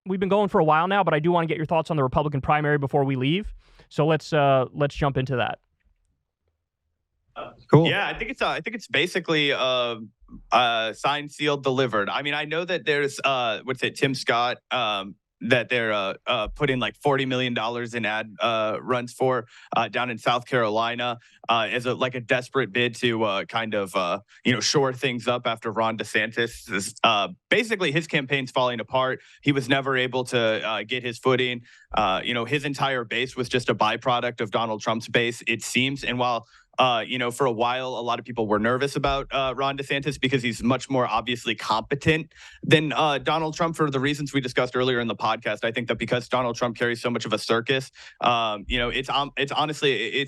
We've been going for a while now, but I do want to get your thoughts on the Republican primary before we leave. So let's jump into that. Cool. Yeah, I think it's basically signed, sealed, delivered. I mean, I know that there's Tim Scott that they're putting like $40 million in ad runs for down in South Carolina as a desperate bid to kind of shore things up after Ron DeSantis. Basically, his campaign's falling apart. He was never able to get his footing. His entire base was just a byproduct of Donald Trump's base, it seems. And while for a while, a lot of people were nervous about Ron DeSantis because he's much more obviously competent than Donald Trump for the reasons we discussed earlier in the podcast. I think that because Donald Trump carries so much of a circus, it's honestly,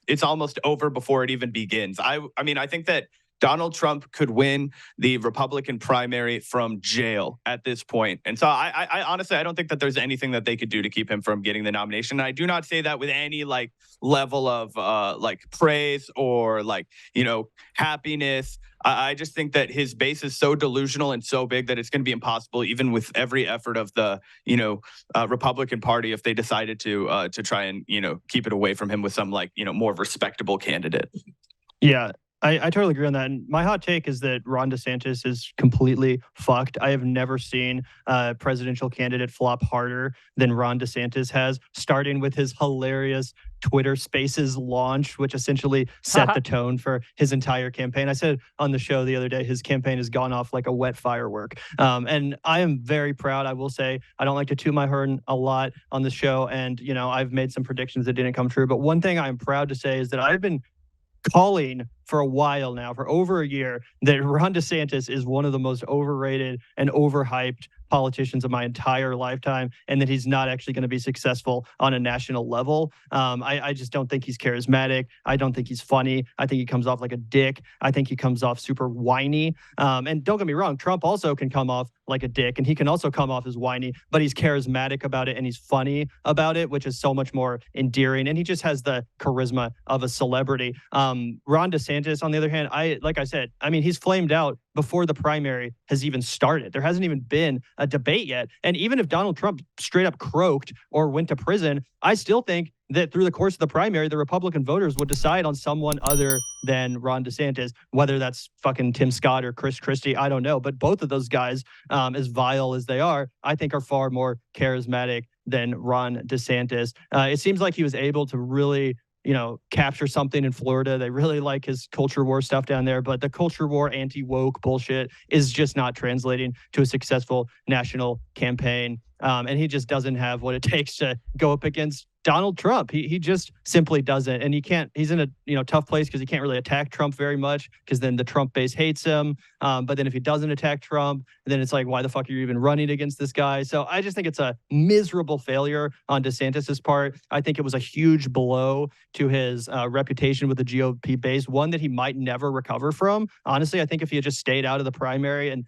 it's almost over before it even begins. I mean, I think that Donald Trump could win the Republican primary from jail at this point. And so I honestly, I don't think that there's anything that they could do to keep him from getting the nomination. And I do not say that with any level of praise or happiness. I just think that his base is so delusional and so big that it's going to be impossible, even with every effort of the, Republican Party, if they decided to try and, keep it away from him with some more respectable candidate. Yeah. I totally agree on that. And my hot take is that Ron DeSantis is completely fucked. I have never seen a presidential candidate flop harder than Ron DeSantis has, starting with his hilarious Twitter Spaces launch, which essentially set the tone for his entire campaign. I said on the show the other day, his campaign has gone off like a wet firework. And I am very proud. I will say, I don't like to toot my horn a lot on the show. And, I've made some predictions that didn't come true. But one thing I'm proud to say is that I've been calling for a while now, for over a year, that Ron DeSantis is one of the most overrated and overhyped politicians of my entire lifetime, and that he's not actually going to be successful on a national level. I just don't think he's charismatic. I don't think he's funny. I think he comes off like a dick. I think he comes off super whiny. And don't get me wrong, Trump also can come off like a dick, and he can also come off as whiny, but he's charismatic about it and he's funny about it, which is so much more endearing. And he just has the charisma of a celebrity. Ron DeSantis, on the other hand, he's flamed out before the primary has even started. There hasn't even been a debate yet. And even if Donald Trump straight up croaked or went to prison, I still think that through the course of the primary, the Republican voters would decide on someone other than Ron DeSantis, whether that's fucking Tim Scott or Chris Christie, I don't know. But both of those guys, as vile as they are, I think are far more charismatic than Ron DeSantis. It seems like he was able to really capture something in Florida. They really like his culture war stuff down there, but the culture war anti-woke bullshit is just not translating to a successful national campaign. And he just doesn't have what it takes to go up against Donald Trump. He just simply doesn't. And he's in a tough place because he can't really attack Trump very much because then the Trump base hates him. But then if he doesn't attack Trump, then it's like, why the fuck are you even running against this guy? So I just think it's a miserable failure on DeSantis's part. I think it was a huge blow to his reputation with the GOP base, one that he might never recover from. Honestly, I think if he had just stayed out of the primary and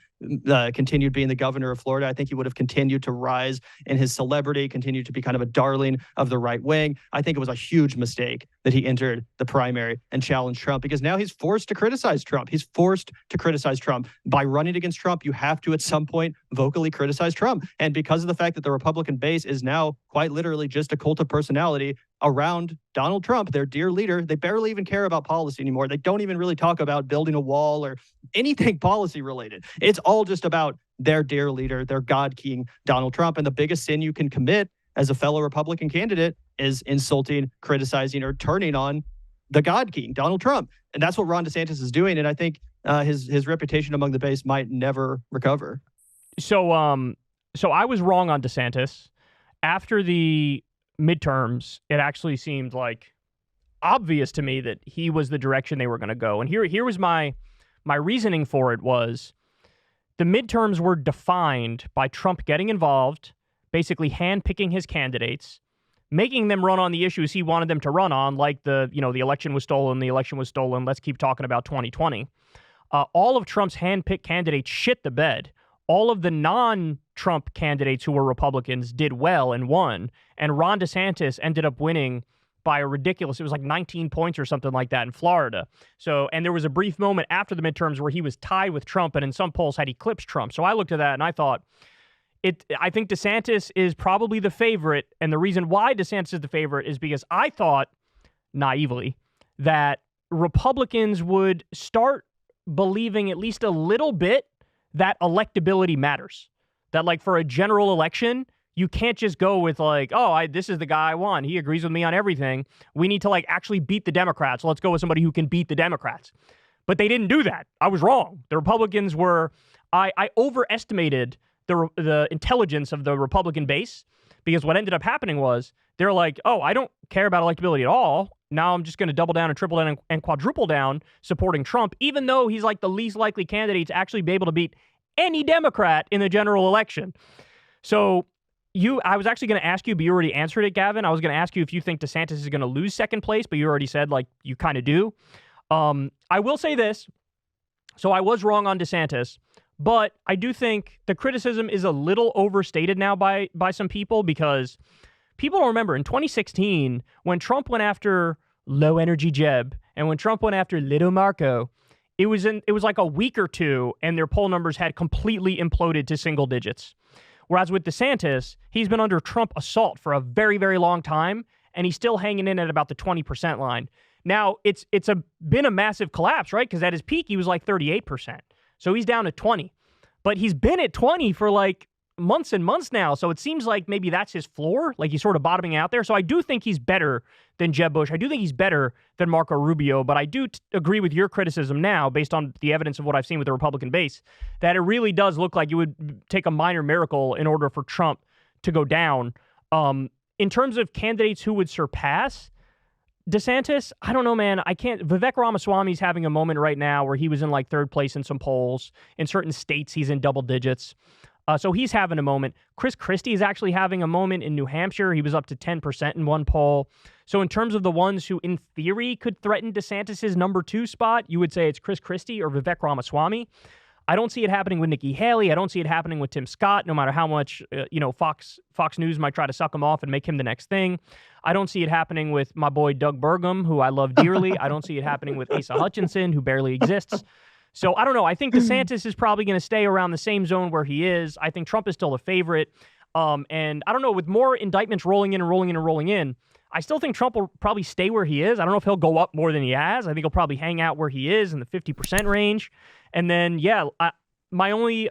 continued being the governor of Florida, I think he would have continued to rise in his celebrity, continued to be kind of a darling of the right wing. I think it was a huge mistake that he entered the primary and challenged Trump, because now he's forced to criticize Trump. He's forced to criticize Trump. By running against Trump, you have to at some point vocally criticize Trump. And because of the fact that the Republican base is now quite literally just a cult of personality around Donald Trump, their dear leader, they barely even care about policy anymore. They don't even really talk about building a wall or anything policy related. It's all just about their dear leader, their God King, Donald Trump. And the biggest sin you can commit as a fellow Republican candidate is insulting, criticizing, or turning on the God King, Donald Trump. And that's what Ron DeSantis is doing. And I think his reputation among the base might never recover. So I was wrong on DeSantis. After the midterms, it actually seemed like obvious to me that he was the direction they were going to go. And here was my reasoning for it was the midterms were defined by Trump getting involved, basically handpicking his candidates, making them run on the issues he wanted them to run on, like the election was stolen, let's keep talking about 2020. All of Trump's handpicked candidates shit the bed. All of the non-Trump candidates who were Republicans did well and won, and Ron DeSantis ended up winning by a ridiculous, it was like 19 points or something like that in Florida. So, and there was a brief moment after the midterms where he was tied with Trump, and in some polls had eclipsed Trump. So I looked at that and I thought, I think DeSantis is probably the favorite, and the reason why DeSantis is the favorite is because I thought, naively, that Republicans would start believing at least a little bit that electability matters. That, like, for a general election, you can't just go with, like, oh, this is the guy I want. He agrees with me on everything. We need to, like, actually beat the Democrats. Let's go with somebody who can beat the Democrats. But they didn't do that. I was wrong. The Republicans were, I overestimated the intelligence of the Republican base, because what ended up happening was they're like, oh, I don't care about electability at all. Now I'm just going to double down and triple down and quadruple down supporting Trump, even though he's like the least likely candidate to actually be able to beat any Democrat in the general election. So I was actually going to ask you, but you already answered it, Gavin. I was going to ask you if you think DeSantis is going to lose second place, but you already said, like, you kind of do. I will say this. So I was wrong on DeSantis, but I do think the criticism is a little overstated now by some people, because people don't remember in 2016 when Trump went after low energy Jeb and when Trump went after little Marco, it was like a week or two and their poll numbers had completely imploded to single digits. Whereas with DeSantis, he's been under Trump assault for a very, very long time, and he's still hanging in at about the 20% line. Now, it's been a massive collapse, right? Because at his peak, he was like 38%. So he's down to 20. But he's been at 20 for like months and months now. So it seems like maybe that's his floor. Like he's sort of bottoming out there. So I do think he's better than Jeb Bush. I do think he's better than Marco Rubio. But I do agree with your criticism now, based on the evidence of what I've seen with the Republican base, that it really does look like it would take a minor miracle in order for Trump to go down. In terms of candidates who would surpass DeSantis, I don't know, man. I can't. Vivek Ramaswamy's having a moment right now where he was in like third place in some polls. In certain states, he's in double digits. So he's having a moment. Chris Christie is actually having a moment in New Hampshire. He was up to 10% in one poll. So in terms of the ones who, in theory, could threaten DeSantis's number 2 spot, you would say it's Chris Christie or Vivek Ramaswamy. I don't see it happening with Nikki Haley. I don't see it happening with Tim Scott, no matter how much Fox News might try to suck him off and make him the next thing. I don't see it happening with my boy Doug Burgum, who I love dearly. I don't see it happening with Asa Hutchinson, who barely exists. So I don't know. I think DeSantis is probably going to stay around the same zone where he is. I think Trump is still a favorite. And I don't know, with more indictments rolling in, I still think Trump will probably stay where he is. I don't know if he'll go up more than he has. I think he'll probably hang out where he is in the 50% range. And then, my only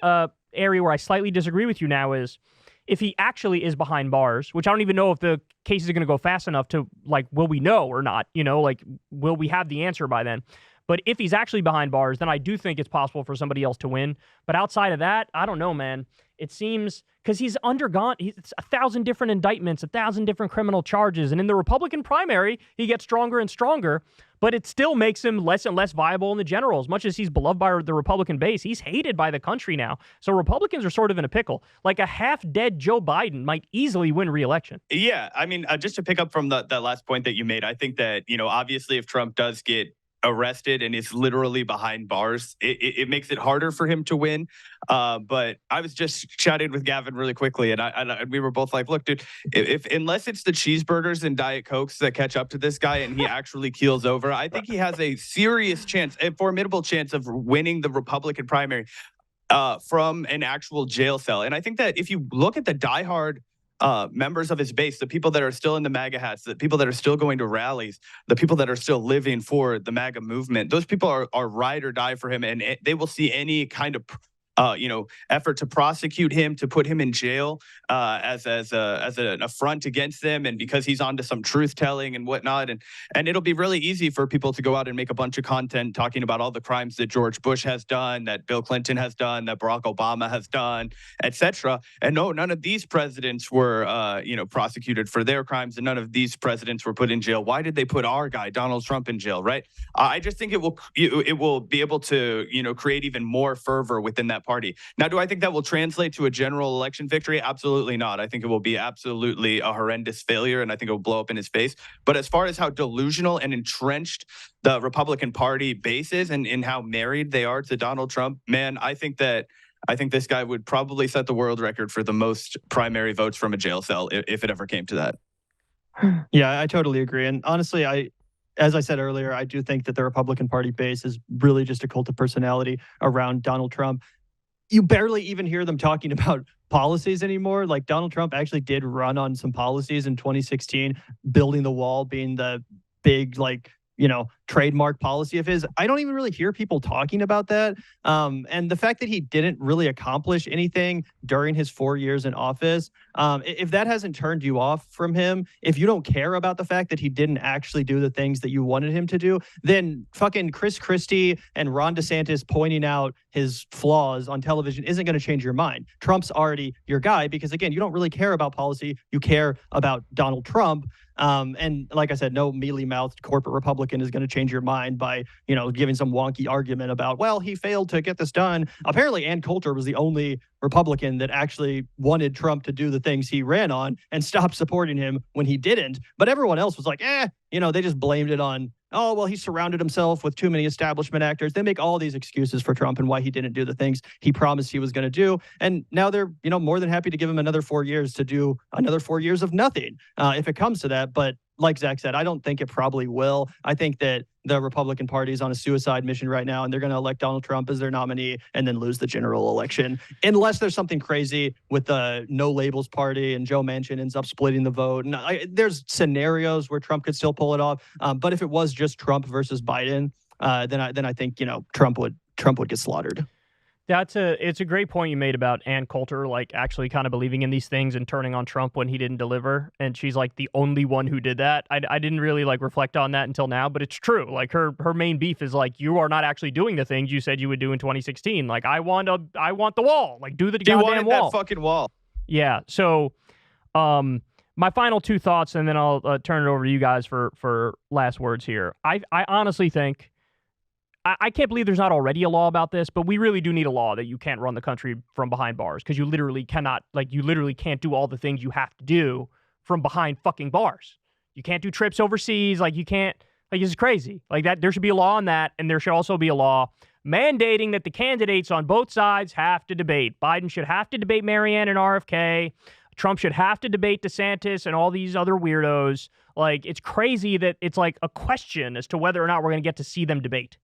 area where I slightly disagree with you now is if he actually is behind bars, which I don't even know if the cases are going to go fast enough to, like, will we know or not? Will we have the answer by then? But if he's actually behind bars, then I do think it's possible for somebody else to win. But outside of that, I don't know, man. It seems, because he's undergone 1,000 different indictments, 1,000 different criminal charges. And in the Republican primary, he gets stronger and stronger. But it still makes him less and less viable in the general. As much as he's beloved by the Republican base, he's hated by the country now. So Republicans are sort of in a pickle. Like a half-dead Joe Biden might easily win re-election. Yeah, I mean, just to pick up from that last point that you made, I think that, obviously if Trump does get arrested and is literally behind bars, it makes it harder for him to win. But I was just chatting with Gavin really quickly, and we were both like, look, dude, if unless it's the cheeseburgers and Diet Cokes that catch up to this guy and he actually keels over, I think he has a serious chance, a formidable chance of winning the Republican primary from an actual jail cell. And I think that if you look at the diehard members of his base, the people that are still in the MAGA hats, the people that are still going to rallies, the people that are still living for the MAGA movement, those people are ride or die for him, and they will see any kind of effort to prosecute him, to put him in jail as an affront against them, and because he's onto some truth telling and whatnot, and it'll be really easy for people to go out and make a bunch of content talking about all the crimes that George Bush has done, that Bill Clinton has done, that Barack Obama has done, etc. And no, none of these presidents were prosecuted for their crimes, and none of these presidents were put in jail. Why did they put our guy Donald Trump in jail? Right? I just think it will be able to create even more fervor within that party. Now, do I think that will translate to a general election victory? Absolutely not. I think it will be absolutely a horrendous failure, and I think it will blow up in his face. But as far as how delusional and entrenched the Republican Party base is and how married they are to Donald Trump, man, I think this guy would probably set the world record for the most primary votes from a jail cell if it ever came to that. Yeah, I totally agree. And honestly, as I said earlier, I do think that the Republican Party base is really just a cult of personality around Donald Trump. you barely even hear them talking about policies anymore. Like Donald Trump actually did run on some policies in 2016, building the wall being the big, like, trademark policy of his. I don't even really hear people talking about that. And the fact that he didn't really accomplish anything during his 4 years in office, if that hasn't turned you off from him, if you don't care about the fact that he didn't actually do the things that you wanted him to do, then fucking Chris Christie and Ron DeSantis pointing out his flaws on television isn't going to change your mind. Trump's already your guy because, again, you don't really care about policy. You care about Donald Trump. And like I said, no mealy-mouthed corporate Republican is going to change your mind by, giving some wonky argument about, well, he failed to get this done. Apparently, Ann Coulter was the only Republican that actually wanted Trump to do the things he ran on and stopped supporting him when he didn't. But everyone else was like, they just blamed it on, oh, well, he surrounded himself with too many establishment actors. They make all these excuses for Trump and why he didn't do the things he promised he was going to do. And now they're, more than happy to give him another 4 years to do another 4 years of nothing, if it comes to that. But like Zach said, I don't think it probably will. I think that the Republican Party is on a suicide mission right now, and they're going to elect Donald Trump as their nominee and then lose the general election, unless there's something crazy with the No Labels Party and Joe Manchin ends up splitting the vote. And there's scenarios where Trump could still pull it off. But if it was just Trump versus Biden, then I think Trump would get slaughtered. It's a great point you made about Ann Coulter, like actually kind of believing in these things and turning on Trump when he didn't deliver. And she's like the only one who did that. I didn't really like reflect on that until now, but it's true. Like her main beef is like, you are not actually doing the things you said you would do in 2016. Like I want the wall, like do the goddamn wall. That fucking wall. Yeah. So, my final two thoughts, and then I'll turn it over to you guys for last words here. I honestly think, I can't believe there's not already a law about this, but we really do need a law that you can't run the country from behind bars because you literally can't do all the things you have to do from behind fucking bars. You can't do trips overseas. Like you can't, like it's crazy. Like that, there should be a law on that. And there should also be a law mandating that the candidates on both sides have to debate. Biden should have to debate Marianne and RFK. Trump should have to debate DeSantis and all these other weirdos. Like, it's crazy that it's like a question as to whether or not we're going to get to see them debate.